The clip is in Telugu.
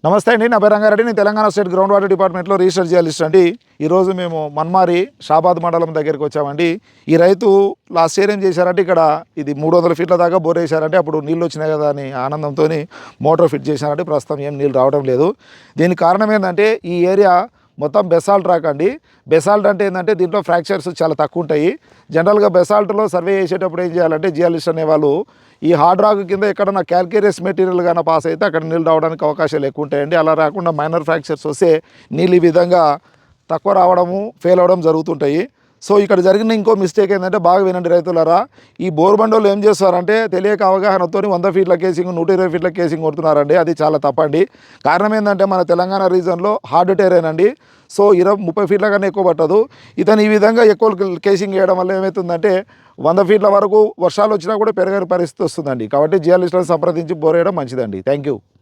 నమస్తే అండి. నా పేరు రంగారెడ్డి. నేను తెలంగాణ స్టేట్ గ్రౌండ్ వాటర్ డిపార్ట్మెంట్లో రీసెర్చ్ జర్నలిస్ట్ అండి. ఈరోజు మేము మన్మారి షాబాద్ మండలం దగ్గరికి వచ్చామండి. ఈ రైతు లాస్ట్ ఇయర్ ఏం చేశారంటే ఇక్కడ ఇది 300 ఫీట్ల దాకా బోర్ వేశారంటే అప్పుడు నీళ్ళు వచ్చినాయి కదా అని ఆనందంతో మోటార్ ఫిట్ చేశారంటే ప్రస్తుతం ఏం నీళ్ళు రావడం లేదు. దీనికి కారణం ఏంటంటే ఈ ఏరియా మొత్తం బెసాల్ట్ రాక్ అండి. బెసాల్ట్ అంటే ఏంటంటే దీంట్లో ఫ్రాక్చర్స్ చాలా తక్కువ ఉంటాయి. జనరల్గా బెసాల్ట్లో సర్వే చేసేటప్పుడు ఏం చేయాలంటే జియాలిస్ట్ అనేవాళ్ళు ఈ హార్డ్ రాక్ కింద ఎక్కడన్నా క్యాల్కేరియస్ మెటీరియల్ కానీ పాస్ అయితే అక్కడ నీళ్ళు రావడానికి అవకాశాలు ఎక్కువ ఉంటాయండి. అలా రాకుండా మైనర్ ఫ్రాక్చర్స్ వస్తే నీళ్ళు ఈ విధంగా తక్కువ రావడము, ఫెయిల్ అవ్వడం జరుగుతుంటాయి. సో ఇక్కడ జరిగిన ఇంకో మిస్టేక్ ఏంటంటే బాగా వినండి రైతులరా, ఈ బోర్బండోళ్ళు ఏం చేస్తారంటే తెలియక అవగాహనతో 100 ఫీట్ల కేసింగ్ 120 ఫీట్ల కేసింగ్ కొడుతున్నారండి. అది చాలా తప్పండి. కారణం ఏంటంటే మన తెలంగాణ రీజన్లో హార్డ్ టెరైన్ అండి. సో 20-30 ఫీట్ల కన్నా ఎక్కువ పట్టదు. ఇతను ఈ విధంగా ఎక్కువ కేసింగ్ వేయడం వల్ల ఏమవుతుందంటే 100 ఫీట్ల వరకు వర్షాలు వచ్చినా కూడా పెరగని పరిస్థితి వస్తుందండి. కాబట్టి జియాలిస్టులను సంప్రదించి బోర్ వేయడం మంచిదండి. Thank you.